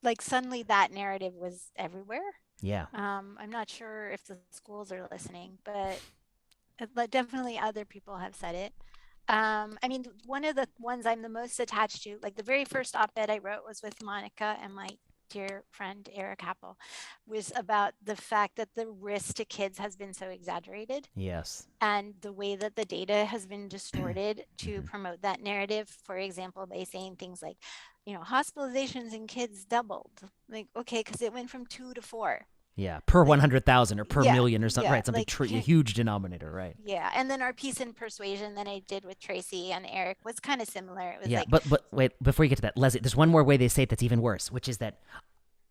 Like suddenly that narrative was everywhere. Yeah. I'm not sure if the schools are listening, but definitely other people have said it. I mean, one of the ones I'm the most attached to, like the very first op-ed I wrote was with Monica and my dear friend Eric Happel, was about the fact that the risk to kids has been so exaggerated. Yes. And the way that the data has been distorted to promote that narrative, for example, by saying things like, hospitalizations in kids doubled. Like, okay, because it went from 2 to 4. Yeah, per 100,000 or per million or something, right? Something like, a huge denominator, right? Yeah, and then our piece in Persuasion that I did with Tracy and Eric was kind of similar. It was but wait, before you get to that, Leslie, there's one more way they say it that's even worse, which is that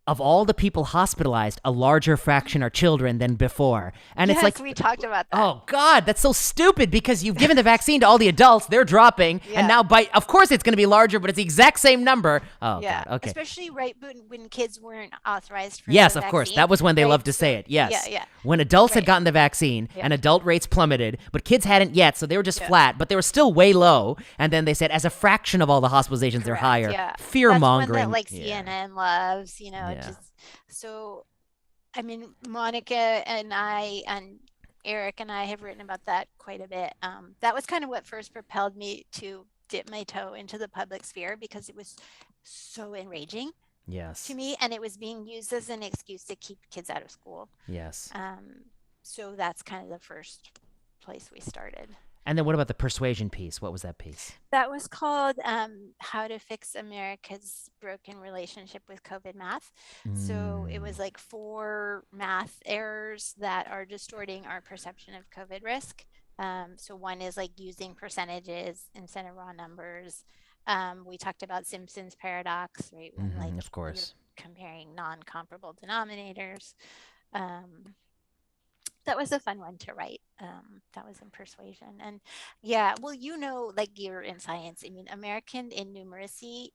of all the people hospitalized, a larger fraction are children than before. And it's like, we talked about that. Oh God, that's so stupid because you've given the vaccine to all the adults, they're dropping, and now of course it's going to be larger, but it's the exact same number. Oh God, okay. Especially when kids weren't authorized for yes, the of vaccine, course, that was when they loved to say it. Yes, when adults had gotten the vaccine and adult rates plummeted, but kids hadn't yet, so they were just flat, but they were still way low. And then they said, as a fraction of all the hospitalizations, they're higher. Yeah. Fear mongering. That's one that CNN loves, just. So, I mean, Monica and I and Eric and I have written about that quite a bit. That was kind of what first propelled me to dip my toe into the public sphere because it was so enraging to me, and it was being used as an excuse to keep kids out of school. Yes. So that's kind of the first place we started. And then what about the persuasion piece? What was that piece? That was called How to Fix America's Broken Relationship with COVID Math. So it was like 4 math errors that are distorting our perception of COVID risk. So one is like using percentages instead of raw numbers. We talked about Simpson's paradox, right? When, of course. You're comparing non-comparable denominators. That was a fun one to write. That was in Persuasion. And like you're in science. I mean, American innumeracy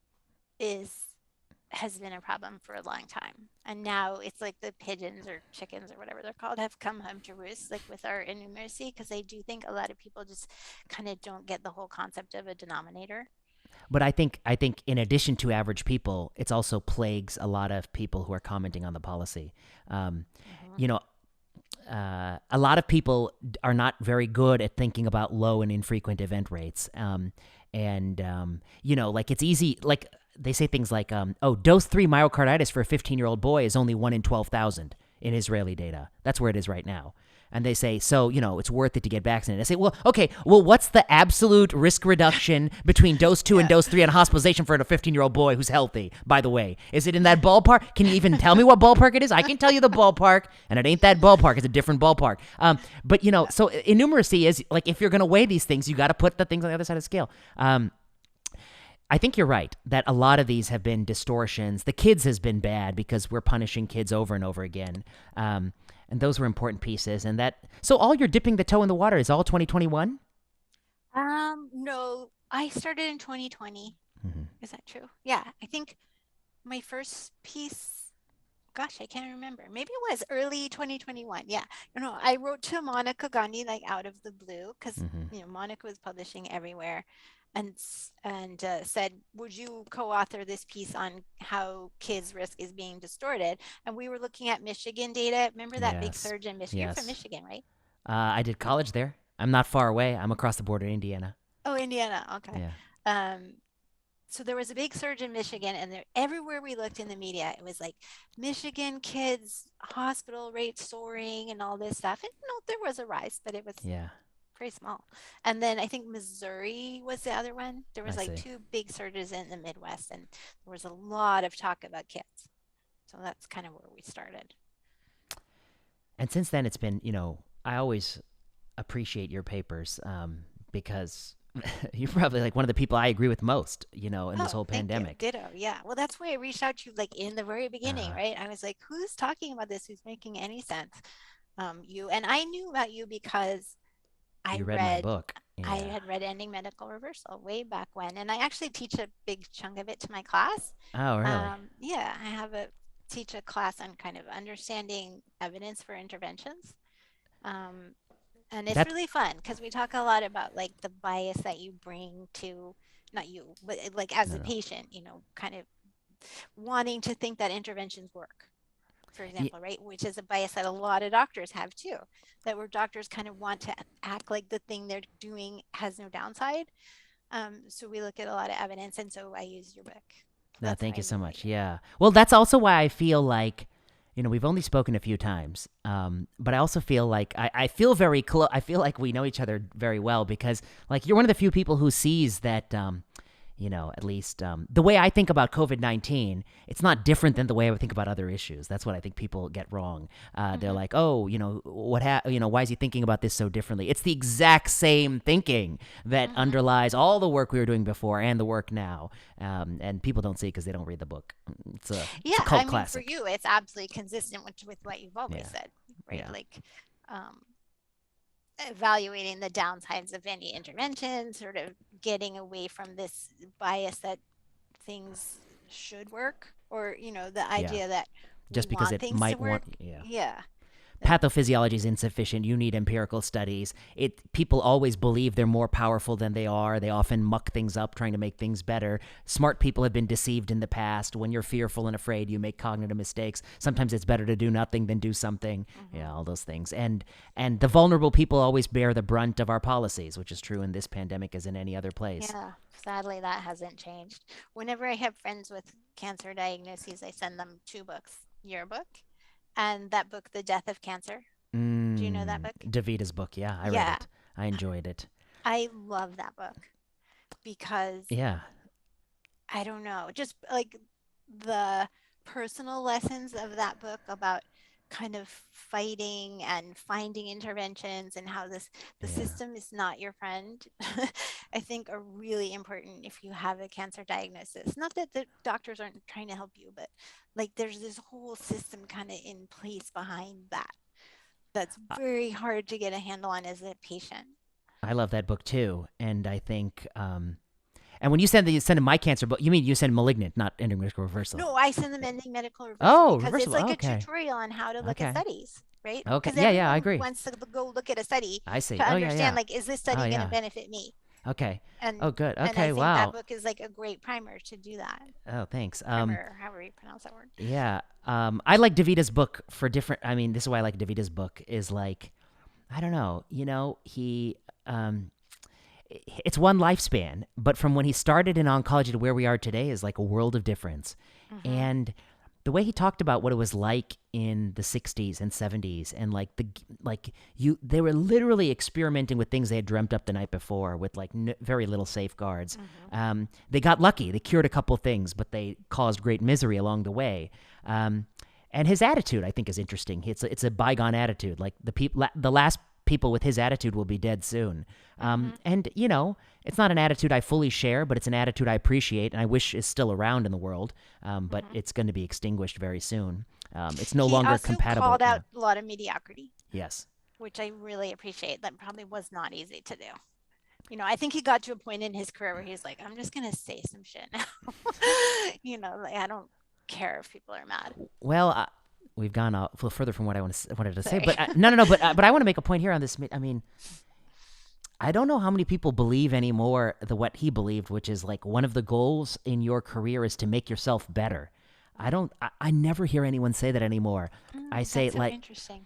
has been a problem for a long time. And now it's like the pigeons or chickens or whatever they're called have come home to roost, like with our innumeracy, because I do think a lot of people just kind of don't get the whole concept of a denominator. But I think in addition to average people, it's also plagues a lot of people who are commenting on the policy. A lot of people are not very good at thinking about low and infrequent event rates. Like it's easy, like they say things like, dose 3 myocarditis for a 15-year-old boy is only 1 in 12,000 in Israeli data. That's where it is right now. And they say, so, it's worth it to get vaccinated. I say, what's the absolute risk reduction between dose 2 and dose 3 on hospitalization for a 15-year-old boy who's healthy, by the way? Is it in that ballpark? Can you even tell me what ballpark it is? I can tell you the ballpark, and it ain't that ballpark. It's a different ballpark. So innumeracy is, like, if you're going to weigh these things, you got to put the things on the other side of the scale. I think you're right that a lot of these have been distortions. The kids has been bad because we're punishing kids over and over again. And those were important pieces. And so all your dipping the toe in the water is all 2021? No, I started in 2020. Mm-hmm. Is that true? Yeah, I think my first piece, gosh, I can't remember. Maybe it was early 2021. Yeah. I wrote to Monica Gandhi like out of the blue because, Mm-hmm. Monica was publishing everywhere and said, would you co-author this piece on how kids' risk is being distorted? And we were looking at Michigan data. Remember that big Yes. surge in Michigan? You're from Yes. Michigan, right? I did college there. I'm not far away. I'm across the border in Indiana. Oh, Indiana. Okay. Yeah. Um, so there was a big surge in Michigan, and everywhere we looked in the media, it was like Michigan kids hospital rates soaring and all this stuff. And there was a rise, but it was Yeah. pretty small. And then I think Missouri was the other one. There I was like see. 2 big surges in the Midwest, and there was a lot of talk about kids. So that's kind of where we started. And since then, it's been, I always appreciate your papers because you're probably like one of the people I agree with most, in this whole Thank you. pandemic. Ditto. Yeah. Well, that's why I reached out to you like in the very beginning, Uh, right? I was like, who's talking about this? Who's making any sense? You and I knew about you because you read my book. I Yeah. had read Ending Medical Reversal way back when, and I actually teach a big chunk of it to my class. Oh, really? Yeah, I teach a class on kind of understanding evidence for interventions. And it's That really fun because we talk a lot about like the bias that you bring to, not you, but like as no, a no. patient, kind of wanting to think that interventions work, for example, right? Which is a bias that a lot of doctors have too, that where doctors kind of want to act like the thing they're doing has no downside. So we look at a lot of evidence, and so I use your book. No, That's why thank I you so really much. like it. Yeah. Well, that's also why I feel like, we've only spoken a few times, but I also feel like I feel very close. I feel like we know each other very well because, like, you're one of the few people who sees that, at least the way I think about COVID-19, it's not different than the way I would think about other issues. That's what I think people get wrong. They're like, oh, why is he thinking about this so differently? It's the exact same thinking that underlies all the work we were doing before and the work now. And people don't see it because they don't read the book. It's a Yeah, cult I mean, classic. for you, it's absolutely consistent with what you've always Yeah. said, right? Yeah. Like, evaluating the downsides of any intervention, sort of getting away from this bias that things should work, or the Yeah. idea that we Just because want it things to might work. want, yeah. Yeah. Pathophysiology is insufficient. You need empirical studies. People always believe they're more powerful than they are. They often muck things up trying to make things better. Smart people have been deceived in the past. When you're fearful and afraid, you make cognitive mistakes. Sometimes it's better to do nothing than do something. Yeah, all those things. And the vulnerable people always bear the brunt of our policies, which is true in this pandemic as in any other place. Yeah, sadly, that hasn't changed. Whenever I have friends with cancer diagnoses, I send them 2 books, your book and that book, The Death of Cancer. Do you know that book? Davita's book. Yeah, I read it. I enjoyed it. I love that book because Yeah. I don't know, just like the personal lessons of that book about kind of fighting and finding interventions and how the Yeah. system is not your friend, I think are really important if you have a cancer diagnosis. Not that the doctors aren't trying to help you, but like there's this whole system kind of in place behind that that's very hard to get a handle on as a patient. I love that book too, and I think and when you send in my cancer book, you mean you send Malignant, not Ending Medical Reversal? No, I send them Ending Medical Reversal Oh, because Reversal. it's like Okay. a tutorial on how to look Okay. at studies, right? Okay. Because Yeah, I everyone agree. wants to go look at a study I see. to Oh, understand, yeah. like, is this study Oh, going yeah. to benefit me? Okay. And Oh, good. and I Okay. think Wow. that book is like a great primer to do that. Oh, thanks. Primer, however you pronounce that word. Yeah. I like Davita's book for different. I mean, this is why I like Davita's book. Is like, I don't know. He. It's one lifespan, but from when he started in oncology to where we are today is like a world of difference. And the way he talked about what it was like in the 60s and 70s and they were literally experimenting with things they had dreamt up the night before with like very little safeguards. They got lucky. They cured a couple things, but they caused great misery along the way. And his attitude, I think, is interesting. It's a bygone attitude. Like the last people with his attitude will be dead soon. And, it's not an attitude I fully share, but it's an attitude I appreciate and I wish is still around in the world. But it's going to be extinguished very soon. It's no He longer also compatible. called Yeah. out a lot of mediocrity, Yes. which I really appreciate. That probably was not easy to do. I think he got to a point in his career where he's like, I'm just gonna say some shit now. Like I don't care if people are mad. Well, we've gone a little further from what wanted to say, Sorry. but no. But I want to make a point here on this. I mean, I don't know how many people believe anymore what he believed, which is like one of the goals in your career is to make yourself better. I never hear anyone say that anymore. I say That's so like, interesting.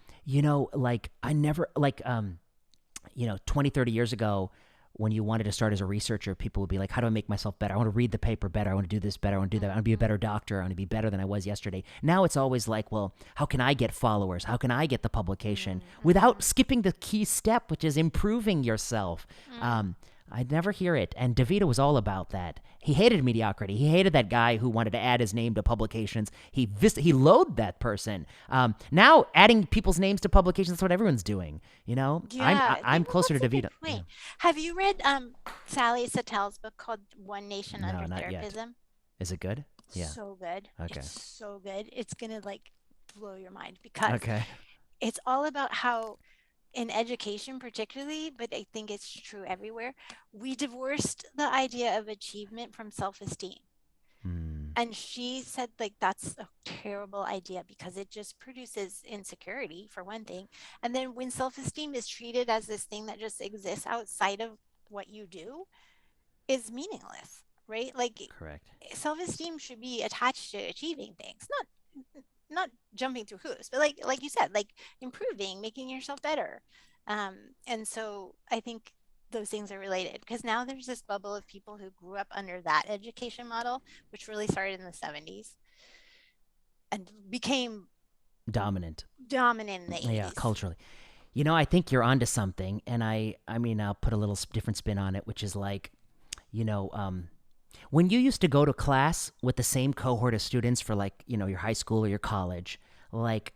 like I never, 20, 30 years ago, when you wanted to start as a researcher, people would be like, how do I make myself better? I want to read the paper better. I want to do this better. I want to do that. I want to be a better doctor. I want to be better than I was yesterday. Now it's always like, well, how can I get followers? How can I get the publication without skipping the key step, which is improving yourself? I'd never hear it. And DeVito was all about that. He hated mediocrity. He hated that guy who wanted to add his name to publications. He loathed that person. Now adding people's names to publications, that's what everyone's doing. Yeah, I'm closer to that's a DeVito. good point. Yeah. Have you read Sally Satel's book called One Nation No, Under not yet. Therapism? Is it good? Yeah. So good. Okay. It's so good. It's gonna like blow your mind because Okay. it's all about how in education particularly, but I think it's true everywhere, we divorced the idea of achievement from self-esteem. And she said like that's a terrible idea because it just produces insecurity for one thing. And then when self-esteem is treated as this thing that just exists outside of what you do, is meaningless, right? Like Correct. self-esteem should be attached to achieving things, not jumping through hoops, but like you said, like improving, making yourself better. And so I think those things are related because now there's this bubble of people who grew up under that education model, which really started in the 70s and became Dominant in the 80s. Yeah, culturally. I think you're onto something, and I mean, I'll put a little different spin on it, which is like, when you used to go to class with the same cohort of students for like, your high school or your college, like,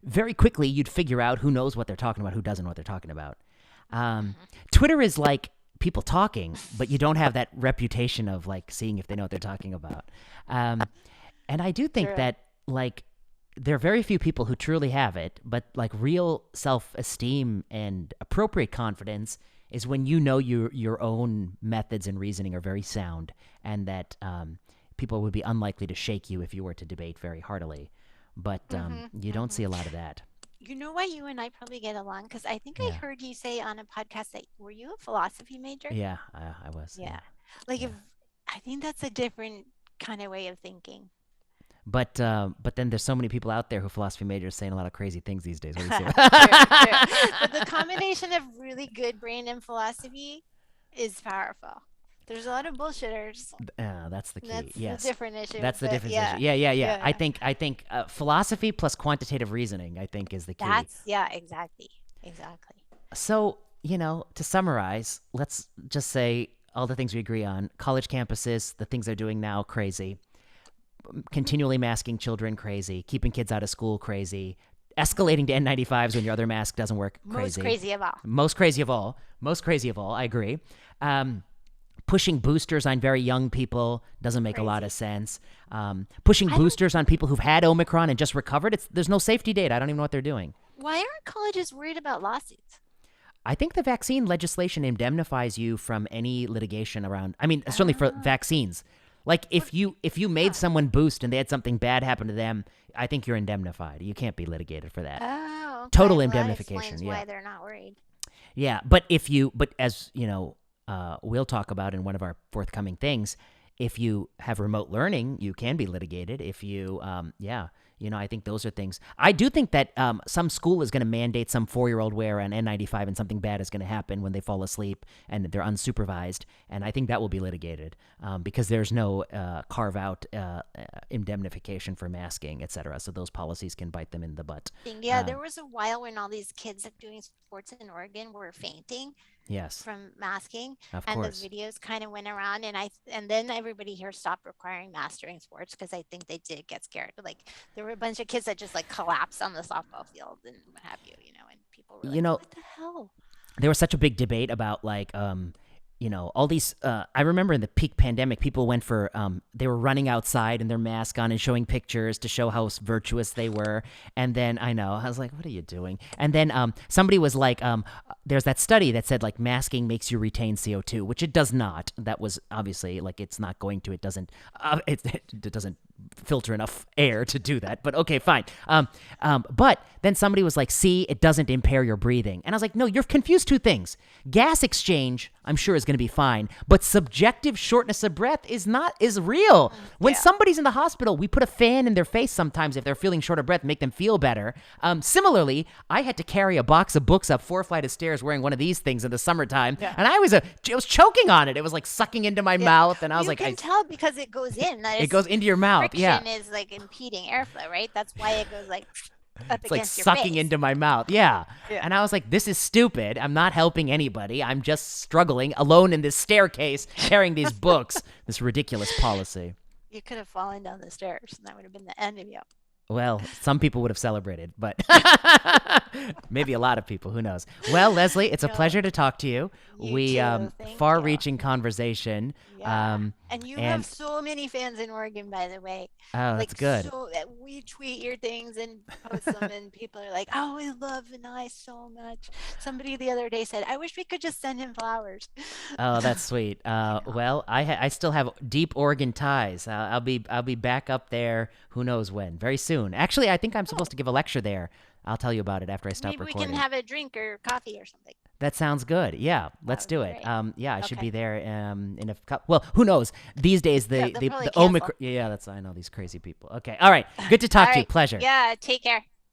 very quickly you'd figure out who knows what they're talking about, who doesn't know what they're talking about. Twitter is like people talking, but you don't have that reputation of like seeing if they know what they're talking about. And I do think True. that like there are very few people who truly have it, but like real self-esteem and appropriate confidence is when your own methods and reasoning are very sound, and that people would be unlikely to shake you if you were to debate very heartily. But you don't see a lot of that. You know why you and I probably get along? Because I think I Yeah. heard you say on a podcast that were you a philosophy major? Yeah, I was. Yeah. Like Yeah. if I think that's a different kind of way of thinking. But then there's so many people out there who philosophy majors saying a lot of crazy things these days. What do you True, say? true. But the combination of really good brain and philosophy is powerful. There's a lot of bullshitters. That's the key. That's Yes. a different issue. That's the but difference. yeah, Yeah. I think philosophy plus quantitative reasoning, I think, is the key. exactly. So, to summarize, let's just say all the things we agree on. College campuses, the things they're doing now, crazy. Continually masking children, crazy. Keeping kids out of school, crazy. Escalating to N95s when your other mask doesn't work, crazy. Most crazy of all. Most crazy of all, I agree. Pushing boosters on very young people doesn't make a lot of sense. Pushing boosters on people who've had Omicron and just recovered, there's no safety data. I don't even know what they're doing. Why aren't colleges worried about lawsuits? I think the vaccine legislation indemnifies you from any litigation around. I mean, certainly for vaccines. Like if you made someone boost and they had something bad happen to them, I think you're indemnified. You can't be litigated for that. Oh, okay. Total Well, indemnification. That explains Yeah. why they're not worried. Yeah, but as we'll talk about in one of our forthcoming things, if you have remote learning, you can be litigated. If you, I think those are things. I do think that some school is going to mandate some 4-year-old wear an N95 and something bad is going to happen when they fall asleep and they're unsupervised. And I think that will be litigated because there's no carve out indemnification for masking, et cetera. So those policies can bite them in the butt. Yeah, there was a while when all these kids doing sports in Oregon were fainting. Yes. From masking, Of and course. the videos kind of went around, and then everybody here stopped requiring masks during sports because I think they did get scared. Like there were a bunch of kids that just like collapsed on the softball field and what have you, and people were like, what the hell? There was such a big debate about like all these, I remember in the peak pandemic, people went for, they were running outside in their mask on and showing pictures to show how virtuous they were. And then I was like, what are you doing? And then somebody was like, there's that study that said like masking makes you retain CO2, which it does not. That was obviously like, it's not going to, it doesn't filter enough air to do that. But okay, fine. But then somebody was like, see, it doesn't impair your breathing. And I was like, no, you're confused two things. Gas exchange, I'm sure is going to be fine, but subjective shortness of breath is real. When somebody's in the hospital, we put a fan in their face sometimes if they're feeling short of breath, make them feel better. Similarly, I had to carry a box of books up 4 flights of stairs wearing one of these things in the summertime, and I was choking on it. It was like sucking into my mouth, and I was you can tell because it goes in. It goes into your mouth. Friction is like impeding airflow, right? That's why it goes like up it's like against your sucking face. into my mouth. And I was like, this is stupid. I'm not helping anybody. I'm just struggling alone in this staircase carrying these books. This ridiculous policy. You could have fallen down the stairs and that would have been the end of you. Well, some people would have celebrated, but maybe a lot of people, who knows? Well, Leslie, it's a pleasure to talk to you. You too. Thank Far-reaching conversation. And you have so many fans in Oregon, by the way. Oh, that's good. So that we tweet your things and post them, and people are like, "Oh, we love Vinay so much." Somebody the other day said, "I wish we could just send him flowers." Oh, that's sweet. Well, I still have deep Oregon ties. I'll be back up there. Who knows when? Very soon. Actually, I think I'm supposed to give a lecture there. I'll tell you about it after I stop recording. Maybe we can have a drink or coffee or something. That sounds good. Yeah, let's do it. Great. I should be there in a couple. Well, who knows? These days, the Omicron. Yeah, I know these crazy people. Okay, all right. Good to talk to you. Pleasure. Yeah, take care.